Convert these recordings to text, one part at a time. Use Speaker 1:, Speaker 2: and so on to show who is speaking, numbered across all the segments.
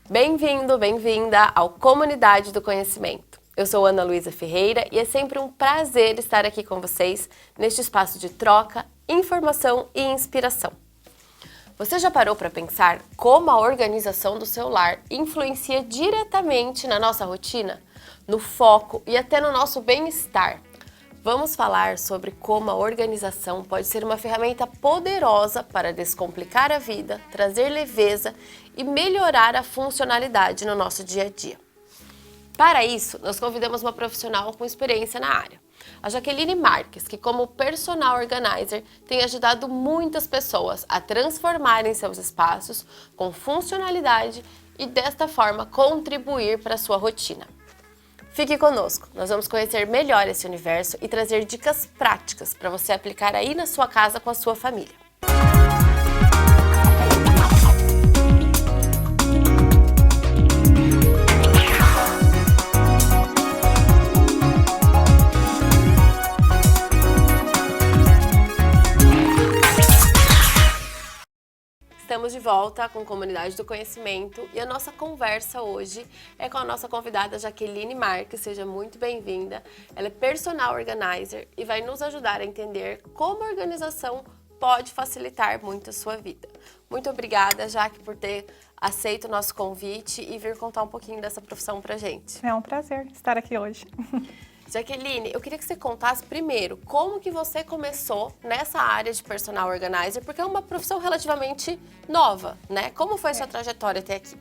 Speaker 1: Bem-vindo, bem-vinda ao Comunidade do Conhecimento. Eu sou Ana Luísa Ferreira e é sempre um prazer estar aqui com vocês neste espaço de troca, informação e inspiração. Você já parou para pensar como a organização do seu lar influencia diretamente na nossa rotina, no foco e até no nosso bem-estar? Vamos falar sobre como a organização pode ser uma ferramenta poderosa para descomplicar a vida, trazer leveza e melhorar a funcionalidade no nosso dia a dia. Para isso, nós convidamos uma profissional com experiência na área, a Jaqueline Marques, que como personal organizer tem ajudado muitas pessoas a transformarem seus espaços com funcionalidade e desta forma contribuir para a sua rotina. Fique conosco, nós vamos conhecer melhor esse universo e trazer dicas práticas para você aplicar aí na sua casa com a sua família. Estamos de volta com Comunidade do Conhecimento e a nossa conversa hoje é com a nossa convidada Jaqueline Marques. Seja muito bem-vinda. Ela é personal organizer e vai nos ajudar a entender como a organização pode facilitar muito a sua vida. Muito obrigada, Jaque, por ter aceito o nosso convite e vir contar um pouquinho dessa profissão pra gente.
Speaker 2: É um prazer estar aqui hoje.
Speaker 1: Jaqueline, eu queria que você contasse primeiro como que você começou nessa área de personal organizer, porque é uma profissão relativamente nova, né? Como foi a sua trajetória até aqui?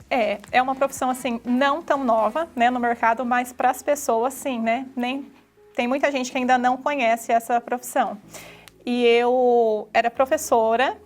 Speaker 2: É uma profissão, assim, não tão nova, né, no mercado, mas para as pessoas, sim, né? Tem muita gente que ainda não conhece essa profissão. E eu era professora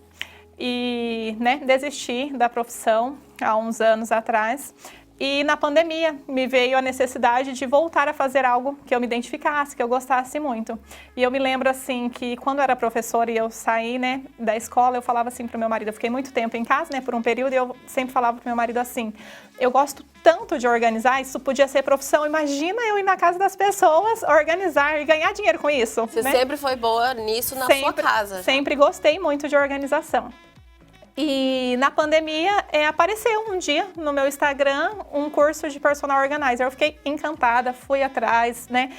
Speaker 2: e, né, desisti da profissão há uns anos atrás. E na pandemia me veio a necessidade de voltar a fazer algo que eu me identificasse, que eu gostasse muito. E eu me lembro assim que quando eu era professora e eu saí, né, da escola, eu falava assim para o meu marido, eu fiquei muito tempo em casa, né, por um período, e eu sempre falava para o meu marido assim, eu gosto tanto de organizar, isso podia ser profissão, imagina eu ir na casa das pessoas, organizar e ganhar dinheiro com isso.
Speaker 1: Você
Speaker 2: né?
Speaker 1: sempre foi boa nisso na sua casa?
Speaker 2: Sempre gostei muito de organização. E na pandemia apareceu um dia no meu Instagram um curso de personal organizer. Eu fiquei encantada, fui atrás, né?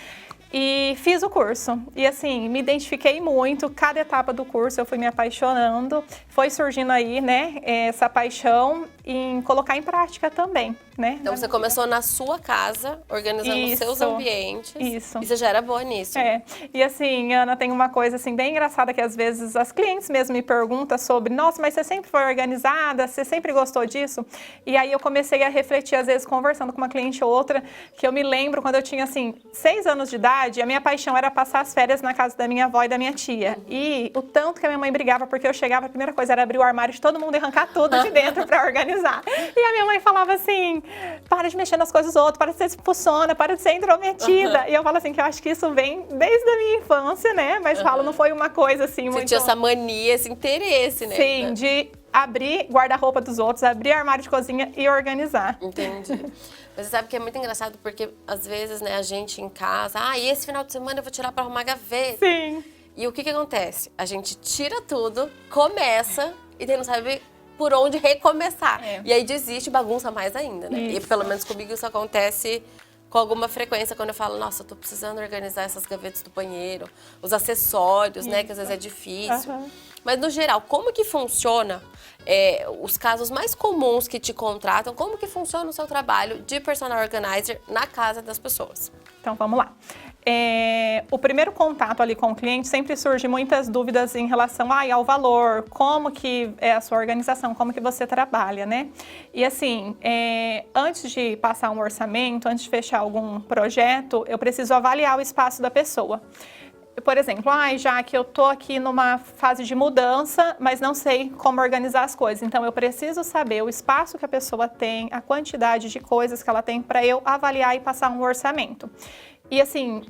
Speaker 2: E fiz o curso. E assim, me identifiquei muito, cada etapa do curso eu fui me apaixonando. Foi surgindo aí, né, essa paixão em colocar em prática também, né?
Speaker 1: Então você começou na sua casa, organizando os seus ambientes.
Speaker 2: Isso.
Speaker 1: E você já era boa nisso.
Speaker 2: E assim, Ana, tem uma coisa assim bem engraçada que às vezes as clientes mesmo me perguntam sobre, nossa, mas você sempre foi organizada? Você sempre gostou disso? E aí eu comecei a refletir, às vezes, conversando com uma cliente ou outra, que eu me lembro quando eu tinha, assim, 6 anos de idade, a minha paixão era passar as férias na casa da minha avó e da minha tia. E o tanto que a minha mãe brigava, porque eu chegava, a primeira coisa era abrir o armário de todo mundo e arrancar tudo de dentro para organizar. E a minha mãe falava assim, para de mexer nas coisas dos outros, para de ser expulsona, para de ser intrometida. E eu falo assim, que eu acho que isso vem desde a minha infância, né? Mas falo, não foi uma coisa assim muito...
Speaker 1: Você tinha essa mania, esse interesse, né?
Speaker 2: Sim, de abrir guarda-roupa dos outros, abrir armário de cozinha e organizar.
Speaker 1: Entendi. Mas você sabe que é muito engraçado porque, às vezes, né, a gente em casa... e esse final de semana eu vou tirar para arrumar a gaveta.
Speaker 2: Sim.
Speaker 1: E o que acontece? A gente tira tudo, começa e daí não sabe por onde recomeçar. E aí desiste e bagunça mais ainda, né?
Speaker 2: Isso.
Speaker 1: E pelo menos comigo isso acontece com alguma frequência quando eu falo, nossa, eu tô precisando organizar essas gavetas do banheiro, os acessórios, né, que às vezes é difícil. Mas no geral, como que funciona os casos mais comuns que te contratam, como que funciona o seu trabalho de personal organizer na casa das pessoas?
Speaker 2: Então, vamos lá. O primeiro contato ali com o cliente sempre surge muitas dúvidas em relação ao valor, como que é a sua organização, como que você trabalha, né? E assim, antes de passar um orçamento, antes de fechar algum projeto, eu preciso avaliar o espaço da pessoa. Por exemplo, já que eu tô aqui numa fase de mudança, mas não sei como organizar as coisas. Então, eu preciso saber o espaço que a pessoa tem, a quantidade de coisas que ela tem para eu avaliar e passar um orçamento. E assim,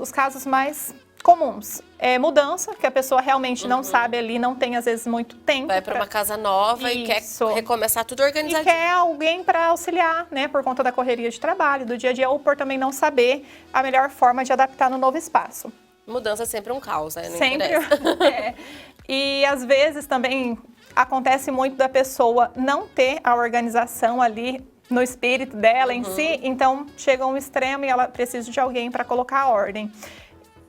Speaker 2: os casos mais comuns é mudança, que a pessoa realmente não sabe ali, não tem às vezes muito tempo.
Speaker 1: Vai para uma casa nova e quer recomeçar tudo organizadinho.
Speaker 2: E quer alguém para auxiliar, né, por conta da correria de trabalho, do dia a dia, ou por também não saber a melhor forma de adaptar no novo espaço.
Speaker 1: Mudança é sempre um caos, né? Não
Speaker 2: sempre. E às vezes também acontece muito da pessoa não ter a organização ali no espírito dela em si, então chega a um extremo e ela precisa de alguém para colocar a ordem.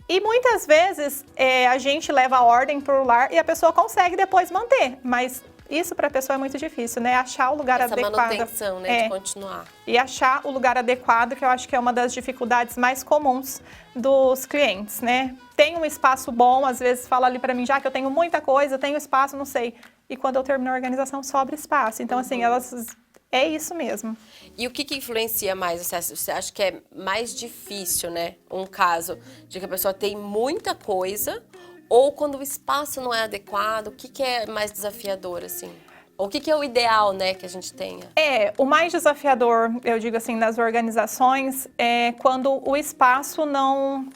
Speaker 2: E muitas vezes a gente leva a ordem para o lar e a pessoa consegue depois manter, mas isso para a pessoa é muito difícil, né? Achar o lugar
Speaker 1: Essa
Speaker 2: adequado.
Speaker 1: manutenção, né, de continuar.
Speaker 2: E achar o lugar adequado, que eu acho que é uma das dificuldades mais comuns dos clientes, né? Tem um espaço bom, às vezes fala ali para mim, já que eu tenho muita coisa, eu tenho espaço, não sei. E quando eu termino a organização, sobra espaço. Então, assim, é isso mesmo.
Speaker 1: E o que influencia mais? Você acha que é mais difícil, né? Um caso de que a pessoa tem muita coisa ou quando o espaço não é adequado? O que é mais desafiador, assim? Ou o que é o ideal, né, que a gente tenha?
Speaker 2: O mais desafiador, eu digo assim, nas organizações, é quando o espaço não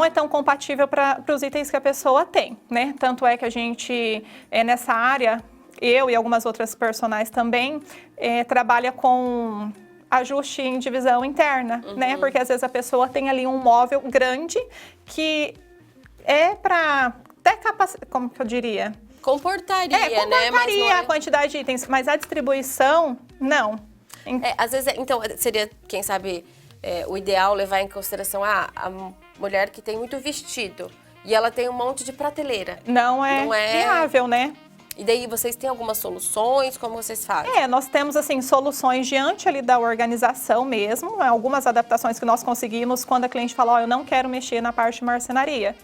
Speaker 2: é tão compatível para os itens que a pessoa tem, né? Tanto é que a gente, nessa área, eu e algumas outras personagens também, trabalha com ajuste em divisão interna, né? Porque às vezes a pessoa tem ali um móvel grande que é para até como que eu diria?
Speaker 1: Comportaria, né?
Speaker 2: Comportaria a quantidade de itens, mas a distribuição, não.
Speaker 1: Às vezes, então, seria, quem sabe, o ideal levar em consideração a mulher que tem muito vestido e ela tem um monte de prateleira.
Speaker 2: Não é viável, né?
Speaker 1: E daí vocês têm algumas soluções? Como vocês fazem?
Speaker 2: Nós temos assim soluções diante ali da organização mesmo, algumas adaptações que nós conseguimos quando a cliente fala, eu não quero mexer na parte de marcenaria.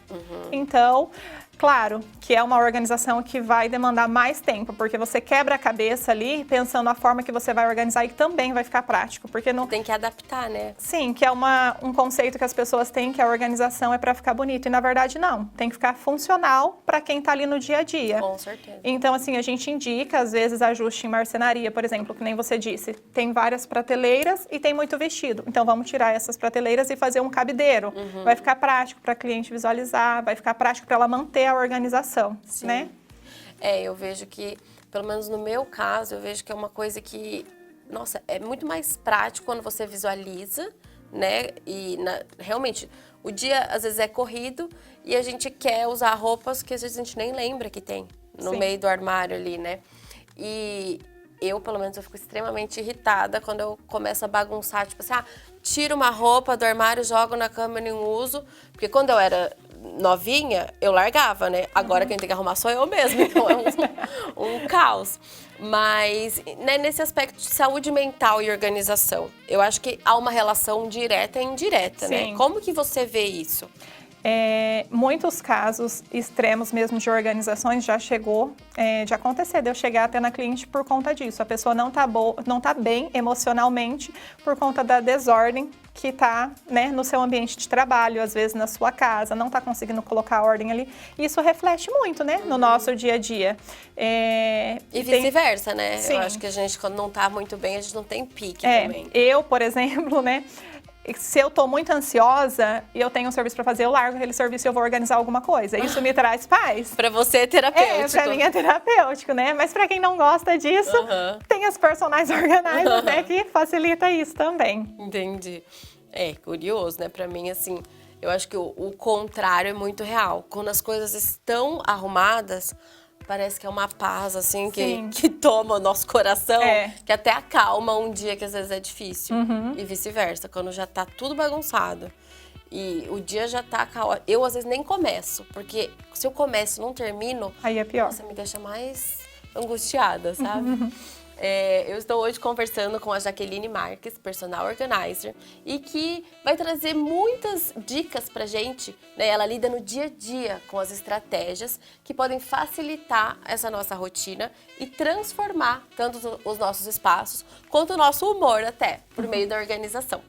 Speaker 2: Então, claro que é uma organização que vai demandar mais tempo, porque você quebra a cabeça ali pensando na forma que você vai organizar e que também vai ficar prático, porque não
Speaker 1: tem que adaptar, né?
Speaker 2: Sim, que é um conceito que as pessoas têm, que a organização é para ficar bonito, e na verdade não, tem que ficar funcional para quem está ali no dia a dia.
Speaker 1: Com certeza.
Speaker 2: Então, assim, a gente indica, às vezes, ajuste em marcenaria, por exemplo, que nem você disse, tem várias prateleiras e tem muito vestido. Então, vamos tirar essas prateleiras e fazer um cabideiro. Vai ficar prático para a cliente visualizar, vai ficar prático para ela manter a organização,
Speaker 1: sim,
Speaker 2: né?
Speaker 1: Eu vejo que, pelo menos no meu caso, eu vejo que é uma coisa que, nossa, é muito mais prático quando você visualiza, né? E realmente, o dia às vezes é corrido e a gente quer usar roupas que às vezes a gente nem lembra que tem no meio do armário ali, né? E eu, pelo menos, eu fico extremamente irritada quando eu começo a bagunçar, tipo assim, tiro uma roupa do armário, jogo na cama e não uso, porque quando eu era novinha, eu largava, né? Agora quem tem que arrumar sou eu mesma, então é um caos. Mas, né, nesse aspecto de saúde mental e organização, eu acho que há uma relação direta e indireta, né? Como que você vê isso?
Speaker 2: Muitos casos extremos mesmo de organizações já chegou de acontecer, de eu chegar até na cliente por conta disso. A pessoa não tá bem emocionalmente por conta da desordem que está, né, no seu ambiente de trabalho, às vezes na sua casa, não está conseguindo colocar a ordem ali. Isso reflete muito, né, no nosso dia a dia.
Speaker 1: E vice-versa, né?
Speaker 2: Sim.
Speaker 1: Eu acho que a gente, quando não está muito bem, a gente não tem pique também.
Speaker 2: Eu, por exemplo, né, se eu tô muito ansiosa e eu tenho um serviço para fazer, eu largo aquele serviço e eu vou organizar alguma coisa. Isso me traz paz.
Speaker 1: Para você é terapêutico.
Speaker 2: Para mim é terapêutico, né? Mas para quem não gosta disso, tem as personagens organizers, né, que facilita isso também.
Speaker 1: Entendi. Curioso, né? Para mim, assim, eu acho que o contrário é muito real. Quando as coisas estão arrumadas, parece que é uma paz, assim, que toma o nosso coração, que até acalma um dia que às vezes é difícil. E vice-versa, quando já tá tudo bagunçado e o dia já tá caótico. Eu, às vezes, nem começo, porque se eu começo e não termino,
Speaker 2: aí é pior.
Speaker 1: Nossa, me deixa mais angustiada, sabe? Eu estou hoje conversando com a Jaqueline Marques, personal organizer, e que vai trazer muitas dicas pra gente, né? Ela lida no dia a dia com as estratégias que podem facilitar essa nossa rotina e transformar tanto os nossos espaços quanto o nosso humor até, por meio da organização.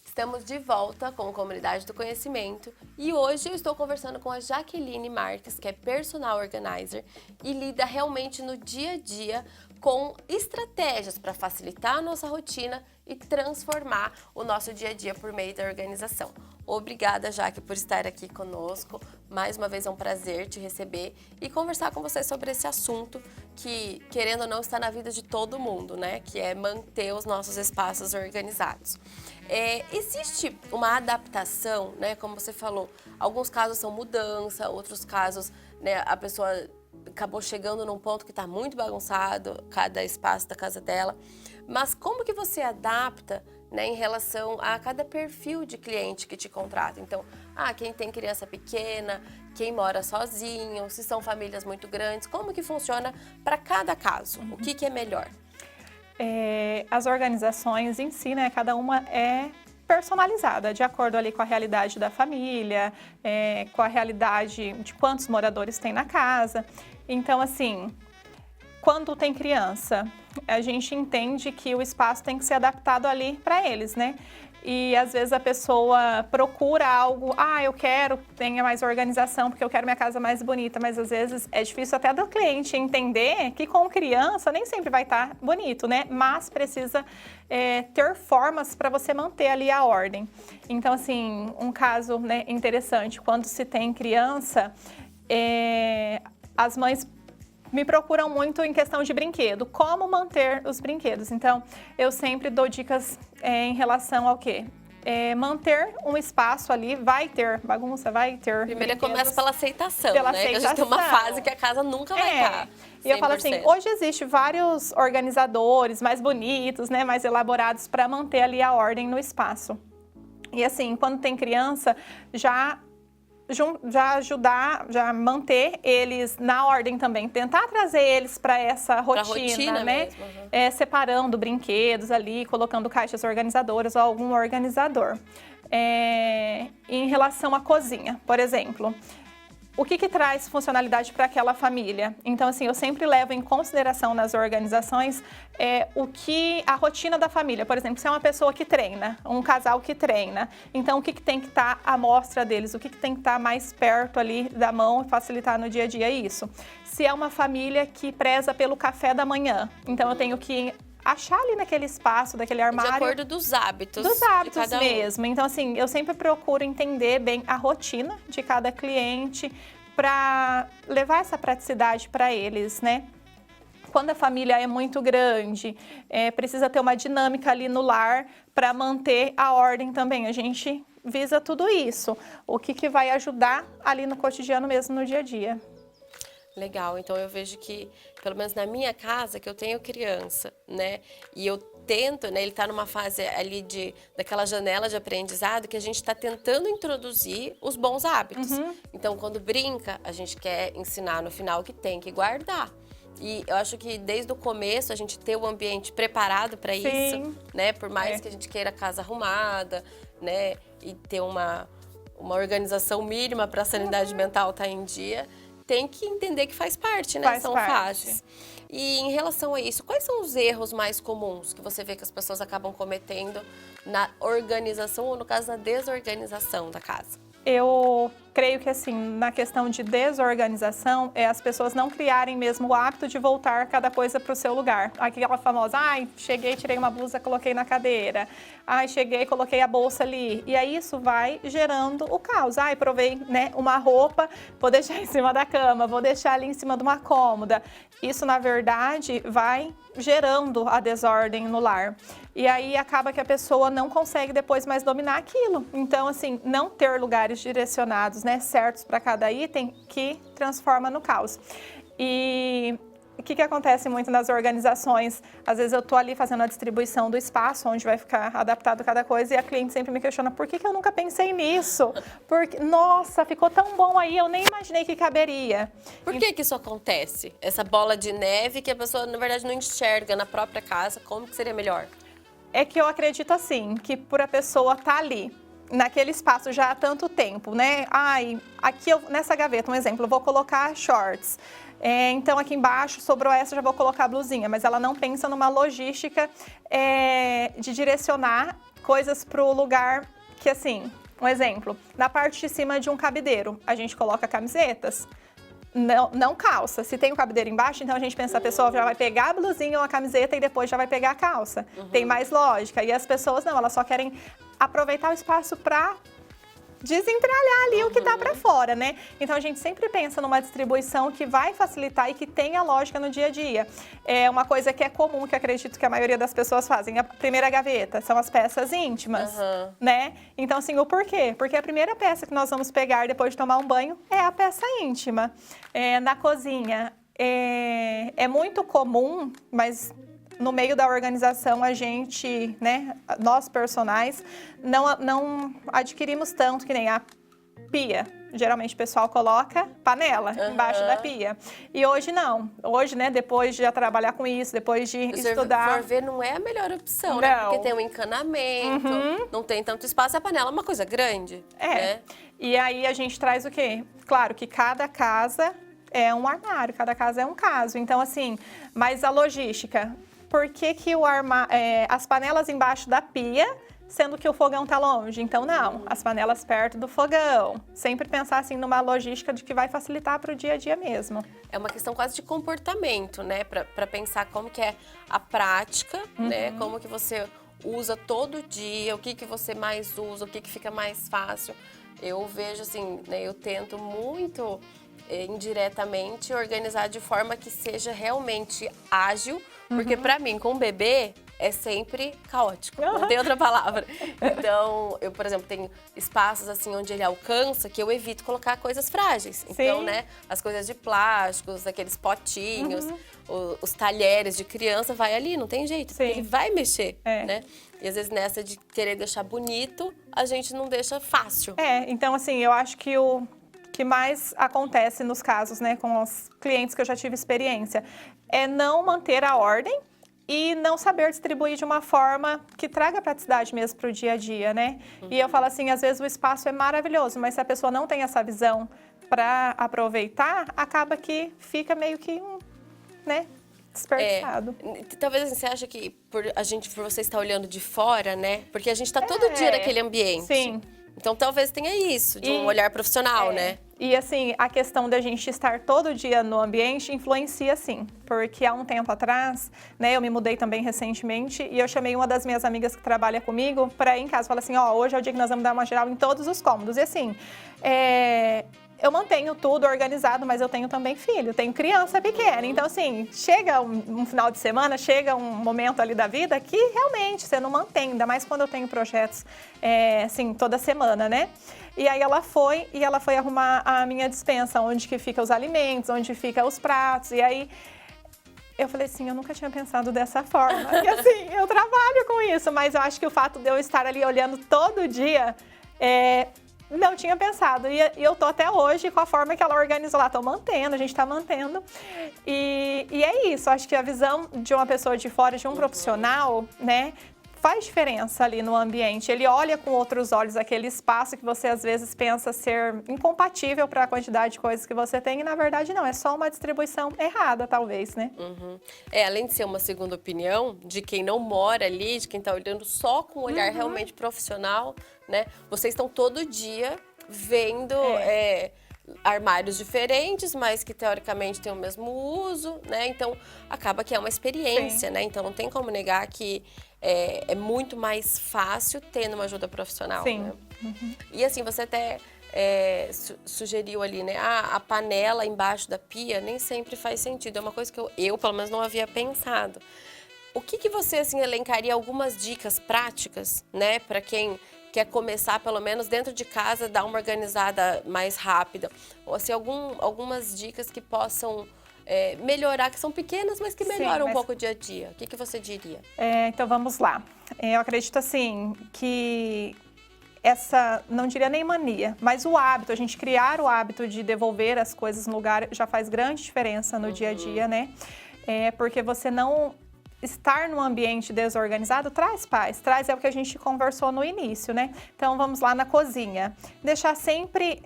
Speaker 1: Estamos de volta com a Comunidade do Conhecimento e hoje eu estou conversando com a Jaqueline Marques, que é personal organizer e lida realmente no dia a dia com estratégias para facilitar a nossa rotina e transformar o nosso dia a dia por meio da organização. Obrigada, Jaque, por estar aqui conosco. Mais uma vez é um prazer te receber e conversar com você sobre esse assunto que, querendo ou não, está na vida de todo mundo, né? Que é manter os nossos espaços organizados. Existe uma adaptação, né? Como você falou, alguns casos são mudança, outros casos, né, a pessoa acabou chegando num ponto que está muito bagunçado, cada espaço da casa dela. Mas como que você adapta, né, em relação a cada perfil de cliente que te contrata? Então, quem tem criança pequena, quem mora sozinho, se são famílias muito grandes, como que funciona para cada caso? O que é melhor?
Speaker 2: As organizações em si, né, cada uma é personalizada, de acordo ali com a realidade da família, com a realidade de quantos moradores tem na casa. Então, assim, quando tem criança, a gente entende que o espaço tem que ser adaptado ali para eles, né? E às vezes a pessoa procura algo, eu quero que tenha mais organização porque eu quero minha casa mais bonita, mas às vezes é difícil até do cliente entender que com criança nem sempre vai estar bonito, né? Mas precisa ter formas para você manter ali a ordem. Então, assim, um caso, né, interessante, quando se tem criança, as mães me procuram muito em questão de brinquedo, como manter os brinquedos. Então, eu sempre dou dicas em relação ao quê? Manter um espaço ali, vai ter bagunça, vai ter
Speaker 1: Primeiro começa pela aceitação,
Speaker 2: pela
Speaker 1: né?
Speaker 2: aceitação.
Speaker 1: A gente tem uma fase que a casa nunca vai estar 100%.
Speaker 2: E eu falo assim, hoje existe vários organizadores mais bonitos, né, mais elaborados para manter ali a ordem no espaço. E assim, quando tem criança, já manter eles na ordem também, tentar trazer eles para essa rotina, né?
Speaker 1: Mesmo, uhum.
Speaker 2: Separando brinquedos ali, colocando caixas organizadoras ou algum organizador. Em relação à cozinha, por exemplo, o que traz funcionalidade para aquela família? Então, assim, eu sempre levo em consideração nas organizações a rotina da família. Por exemplo, se é uma pessoa que treina, um casal que treina, então o que tem que estar à mostra deles? O que tem que estar mais perto ali da mão e facilitar no dia a dia isso? Se é uma família que preza pelo café da manhã, então eu tenho que achar ali naquele espaço, daquele armário.
Speaker 1: De acordo dos hábitos.
Speaker 2: Dos hábitos
Speaker 1: de cada
Speaker 2: mesmo. Então, assim, eu sempre procuro entender bem a rotina de cada cliente para levar essa praticidade para eles, né? Quando a família é muito grande, precisa ter uma dinâmica ali no lar para manter a ordem também. A gente visa tudo isso. O que vai ajudar ali no cotidiano mesmo, no dia a dia.
Speaker 1: Legal, então eu vejo que, pelo menos na minha casa, que eu tenho criança, né? E eu tento, né? Ele está numa fase ali daquela janela de aprendizado que a gente está tentando introduzir os bons hábitos.
Speaker 2: Uhum.
Speaker 1: Então, quando brinca, a gente quer ensinar no final que tem que guardar. E eu acho que desde o começo a gente ter o ambiente preparado para isso, né? Por mais que a gente queira a casa arrumada, né? E ter uma organização mínima para a sanidade mental estar em dia, tem que entender que faz parte, né? São fases. E em relação a isso, quais são os erros mais comuns que você vê que as pessoas acabam cometendo na organização ou, no caso, na desorganização da casa? Eu
Speaker 2: creio que, assim, na questão de desorganização, as pessoas não criarem mesmo o hábito de voltar cada coisa para o seu lugar. Aquela famosa, cheguei, tirei uma blusa, coloquei na cadeira. Cheguei, coloquei a bolsa ali. E aí isso vai gerando o caos. Provei, né, uma roupa, vou deixar em cima da cama, vou deixar ali em cima de uma cômoda. Isso, na verdade, vai gerando a desordem no lar. E aí acaba que a pessoa não consegue depois mais dominar aquilo. Então, assim, não ter lugares direcionados, né, certos para cada item, que transforma no caos. E o que acontece muito nas organizações? Às vezes eu estou ali fazendo a distribuição do espaço, onde vai ficar adaptado cada coisa, e a cliente sempre me questiona, por que eu nunca pensei nisso? Porque, nossa, ficou tão bom aí, eu nem imaginei que caberia.
Speaker 1: Por que isso acontece? Essa bola de neve que a pessoa, na verdade, não enxerga na própria casa, como que seria melhor?
Speaker 2: É que eu acredito, assim, que por a pessoa estar ali, naquele espaço já há tanto tempo, né? Aqui nessa gaveta, um exemplo, eu vou colocar shorts. Então, aqui embaixo, sobrou essa, já vou colocar a blusinha. Mas ela não pensa numa logística de direcionar coisas para o lugar que, assim, um exemplo, na parte de cima de um cabideiro, a gente coloca camisetas. Não calça. Se tem um cabideiro embaixo, então a gente pensa, a pessoa já vai pegar a blusinha ou a camiseta e depois já vai pegar a calça. Tem mais lógica. E as pessoas não, elas só querem aproveitar o espaço para desentralhar ali o que tá para fora, né? Então a gente sempre pensa numa distribuição que vai facilitar e que tenha lógica no dia a dia. É uma coisa que é comum, que eu acredito que a maioria das pessoas fazem. A primeira gaveta são as peças íntimas, né? Então, assim, o porquê? Porque a primeira peça que nós vamos pegar depois de tomar um banho é a peça íntima. Na cozinha, é muito comum, mas no meio da organização a gente, né, nós personagens, não adquirimos tanto que nem a pia. Geralmente o pessoal coloca panela embaixo da pia. E hoje não. Hoje, né, depois de já trabalhar com isso, depois de estudar...
Speaker 1: Se for ver, não é a melhor opção, né? Porque tem um encanamento, não tem tanto espaço. A panela é uma coisa grande, né?
Speaker 2: E aí a gente traz o quê? Claro que cada casa é um armário, cada casa é um caso. Então, assim, mas a logística... Por que que as panelas embaixo da pia, sendo que o fogão tá longe? Então, não, as panelas perto do fogão. Sempre pensar, assim, numa logística de que vai facilitar para o dia a dia mesmo.
Speaker 1: É uma questão quase de comportamento, né? Para pensar como que é a prática, né? Como que você usa todo dia, o que que você mais usa, o que que fica mais fácil. Eu vejo, assim, né? Eu tento muito... indiretamente organizar de forma que seja realmente ágil, porque para mim, com o bebê, é sempre caótico, não tem outra palavra. Então, eu, por exemplo, tenho espaços assim onde ele alcança que eu evito colocar coisas frágeis. Então, né, as coisas de plásticos, aqueles potinhos, os talheres de criança, vai ali, não tem jeito, porque ele vai mexer, né? E às vezes nessa de querer deixar bonito, a gente não deixa fácil.
Speaker 2: Então assim, eu acho que o que mais acontece nos casos, né, com os clientes que eu já tive experiência, é não manter a ordem e não saber distribuir de uma forma que traga praticidade mesmo para o dia a dia, né? E eu falo assim, às vezes o espaço é maravilhoso, mas se a pessoa não tem essa visão para aproveitar, acaba que fica meio que, né, desperdiçado.
Speaker 1: Talvez assim, você acha que por você estar olhando de fora, né? Porque a gente está todo dia naquele ambiente.
Speaker 2: Sim.
Speaker 1: Então, talvez tenha isso, de um olhar profissional, né?
Speaker 2: E, assim, a questão da gente estar todo dia no ambiente influencia, sim. Porque há um tempo atrás, né, eu me mudei também recentemente e eu chamei uma das minhas amigas que trabalha comigo para ir em casa. Falei assim, hoje é o dia que nós vamos dar uma geral em todos os cômodos. E, assim, eu mantenho tudo organizado, mas eu tenho também filho, tenho criança pequena. Então, assim, chega um final de semana, chega um momento ali da vida que realmente você não mantém, ainda mais quando eu tenho projetos, assim, toda semana, né? E aí ela foi arrumar a minha despensa, onde que fica os alimentos, onde fica os pratos. E aí eu falei assim, eu nunca tinha pensado dessa forma. E assim, eu trabalho com isso, mas eu acho que o fato de eu estar ali olhando todo dia, não tinha pensado. E eu tô até hoje com a forma que ela organizou lá. Tô mantendo, a gente tá mantendo. E é isso, acho que a visão de uma pessoa de fora, de um profissional, né, faz diferença ali no ambiente. Ele olha com outros olhos aquele espaço que você às vezes pensa ser incompatível para a quantidade de coisas que você tem e na verdade não, é só uma distribuição errada talvez, né?
Speaker 1: Além de ser uma segunda opinião de quem não mora ali, de quem está olhando só com um olhar realmente profissional, né? Vocês estão todo dia vendo armários diferentes, mas que teoricamente têm o mesmo uso, né? Então acaba que é uma experiência, né? Então não tem como negar que é muito mais fácil tendo uma ajuda profissional.
Speaker 2: Sim.
Speaker 1: Né? E assim, você até sugeriu ali, né? A panela embaixo da pia nem sempre faz sentido. É uma coisa que eu pelo menos, não havia pensado. O que você, assim, elencaria algumas dicas práticas, né? Para quem quer começar, pelo menos dentro de casa, dar uma organizada mais rápida. Ou assim, algumas dicas que possam melhorar, que são pequenas, mas que melhoram um pouco o dia a dia. O que você diria?
Speaker 2: Então vamos lá. Eu acredito assim que essa, não diria nem mania, mas o hábito, a gente criar o hábito de devolver as coisas no lugar já faz grande diferença no dia a dia, né? Porque você não estar num ambiente desorganizado traz paz, é o que a gente conversou no início, né? Então vamos lá na cozinha. Deixar sempre,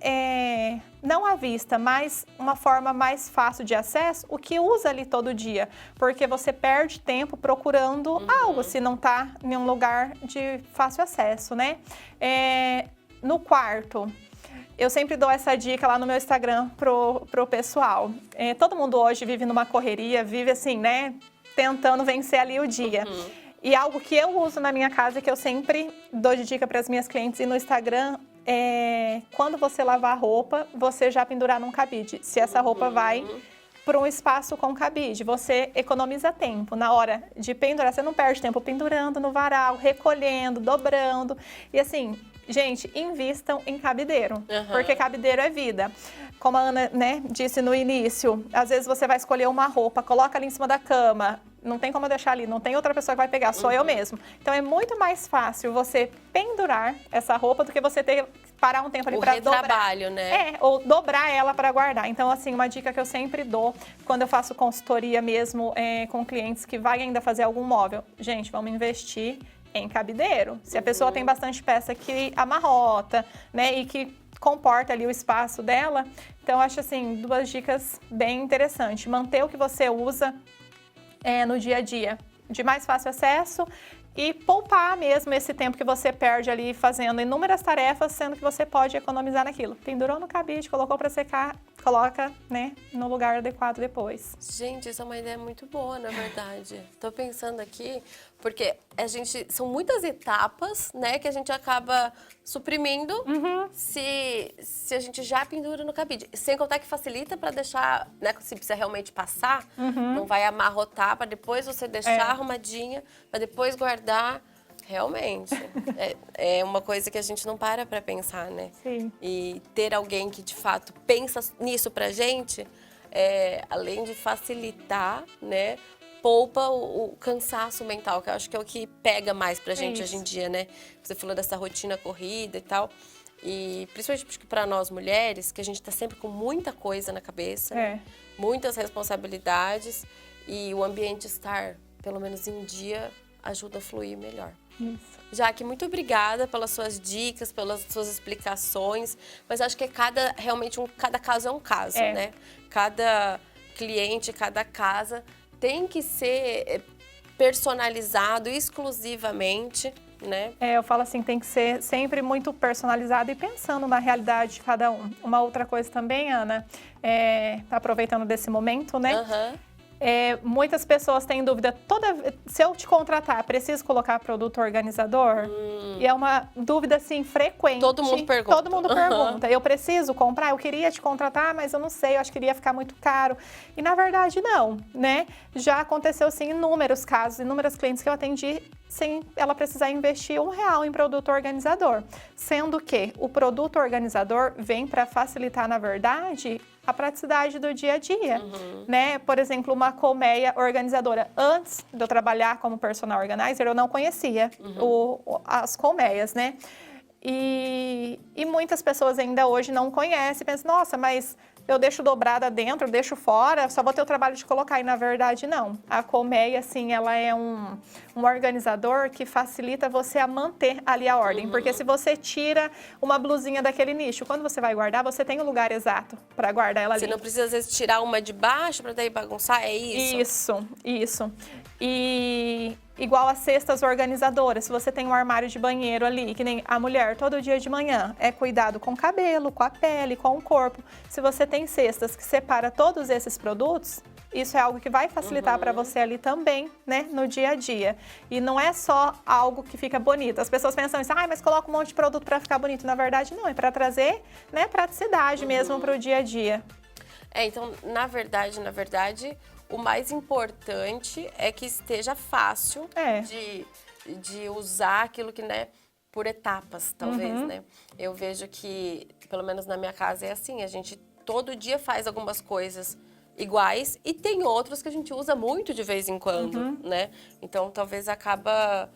Speaker 2: não à vista, mas uma forma mais fácil de acesso, o que usa ali todo dia. Porque você perde tempo procurando algo, se não está em um lugar de fácil acesso, né? No quarto, eu sempre dou essa dica lá no meu Instagram pro pessoal. Todo mundo hoje vive numa correria, vive assim, né? Tentando vencer ali o dia. E algo que eu uso na minha casa, que eu sempre dou de dica para as minhas clientes e no Instagram, quando você lavar a roupa, você já pendurar num cabide. Se essa roupa vai para um espaço com cabide, você economiza tempo. Na hora de pendurar, você não perde tempo pendurando no varal, recolhendo, dobrando. E assim, gente, invistam em cabideiro, porque cabideiro é vida. Como a Ana, né, disse no início, às vezes você vai escolher uma roupa, coloca ali em cima da cama, não tem como eu deixar ali, não tem outra pessoa que vai pegar, sou eu mesmo. Então é muito mais fácil você pendurar essa roupa do que você ter que parar um tempo ali para dobrar. O
Speaker 1: retrabalho, né?
Speaker 2: Ou dobrar ela para guardar. Então, assim, uma dica que eu sempre dou quando eu faço consultoria mesmo com clientes que vai ainda fazer algum móvel. Gente, vamos investir em cabideiro. Se a pessoa tem bastante peça que amarrota, né, e que comporta ali o espaço dela, então acho assim, 2 dicas bem interessantes. Manter o que você usa no dia a dia, de mais fácil acesso, e poupar mesmo esse tempo que você perde ali fazendo inúmeras tarefas, sendo que você pode economizar naquilo. Pendurou no cabide, colocou para secar, coloca, né, no lugar adequado depois.
Speaker 1: Gente, isso é uma ideia muito boa, na verdade. Tô pensando aqui, porque são muitas etapas, né, que a gente acaba suprimindo se a gente já pendura no cabide. Sem contar que facilita para deixar, né, se precisa realmente passar, não vai amarrotar para depois você deixar arrumadinha, para depois guardar. Realmente, é uma coisa que a gente não para pensar, né?
Speaker 2: Sim.
Speaker 1: E ter alguém que de fato pensa nisso pra gente, além de facilitar, né, poupa o cansaço mental, que eu acho que é o que pega mais pra gente hoje em dia, né? Você falou dessa rotina corrida e tal. E principalmente para nós mulheres, que a gente tá sempre com muita coisa na cabeça, né? Muitas responsabilidades, e o ambiente estar, pelo menos em dia, ajuda a fluir melhor.
Speaker 2: Isso.
Speaker 1: Jaque, muito obrigada pelas suas dicas, pelas suas explicações, mas acho que cada caso é um caso, né? Cada cliente, cada casa tem que ser personalizado exclusivamente, né?
Speaker 2: Eu falo assim, tem que ser sempre muito personalizado e pensando na realidade de cada um. Uma outra coisa também, Ana, aproveitando desse momento, né? Muitas pessoas têm dúvida, se eu te contratar, preciso colocar produto organizador? E é uma dúvida, assim, frequente.
Speaker 1: Todo mundo pergunta.
Speaker 2: Todo mundo pergunta. Eu preciso comprar? Eu queria te contratar, mas eu não sei, eu acho que iria ficar muito caro. E, na verdade, não, né? Já aconteceu, sim, inúmeros casos, inúmeras clientes que eu atendi sem ela precisar investir R$1 em produto organizador. Sendo que o produto organizador vem para facilitar, na verdade, a praticidade do dia a dia, né? Por exemplo, uma colmeia organizadora. Antes de eu trabalhar como personal organizer, eu não conhecia as colmeias, né? E muitas pessoas ainda hoje não conhecem, pensam, nossa, mas eu deixo dobrada dentro, deixo fora, só vou ter o trabalho de colocar. E na verdade, não. A colmeia, assim, ela é um organizador que facilita você a manter ali a ordem. Porque se você tira uma blusinha daquele nicho, quando você vai guardar, você tem o lugar exato para guardar ela ali.
Speaker 1: Você não precisa, às vezes, tirar uma de baixo para daí bagunçar, é isso?
Speaker 2: Isso. E igual as cestas organizadoras, se você tem um armário de banheiro ali, que nem a mulher todo dia de manhã, é cuidado com o cabelo, com a pele, com o corpo. Se você tem cestas que separa todos esses produtos, isso é algo que vai facilitar para você ali também, né, no dia a dia. E não é só algo que fica bonito. As pessoas pensam assim, mas coloca um monte de produto para ficar bonito. Na verdade, não, é para trazer, né, praticidade mesmo para o dia a dia.
Speaker 1: Então, na verdade, o mais importante é que esteja fácil de usar aquilo que, né, por etapas, talvez, né? Eu vejo que, pelo menos na minha casa, é assim, a gente todo dia faz algumas coisas iguais e tem outros que a gente usa muito de vez em quando, né? Então, talvez acaba...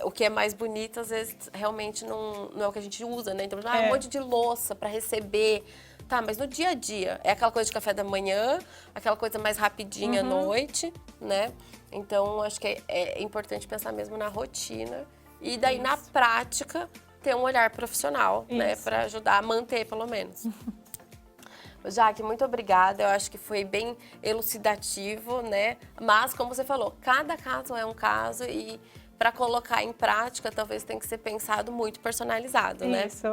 Speaker 1: O que é mais bonito, às vezes, realmente não é o que a gente usa, né? Então, um monte de louça para receber. Tá, mas no dia a dia, é aquela coisa de café da manhã, aquela coisa mais rapidinha à noite, né? Então, acho que é importante pensar mesmo na rotina e daí, na prática, ter um olhar profissional, né? Para ajudar a manter, pelo menos. Jaque, muito obrigada. Eu acho que foi bem elucidativo, né? Mas, como você falou, cada caso é um caso e para colocar em prática, talvez tenha que ser pensado muito personalizado, né?
Speaker 2: Isso.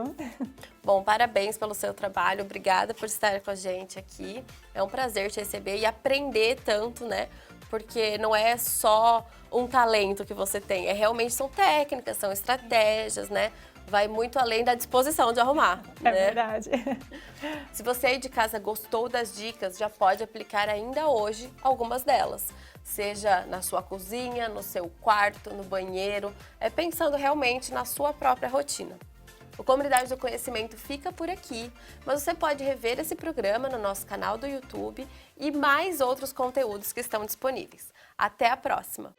Speaker 1: Bom, parabéns pelo seu trabalho. Obrigada por estar com a gente aqui. É um prazer te receber e aprender tanto, né? Porque não é só um talento que você tem, realmente são técnicas, são estratégias, né? vai muito além da disposição de arrumar.
Speaker 2: É verdade.
Speaker 1: Se você aí de casa gostou das dicas, já pode aplicar ainda hoje algumas delas. Seja na sua cozinha, no seu quarto, no banheiro, pensando realmente na sua própria rotina. O Comunidade do Conhecimento fica por aqui, mas você pode rever esse programa no nosso canal do YouTube e mais outros conteúdos que estão disponíveis. Até a próxima!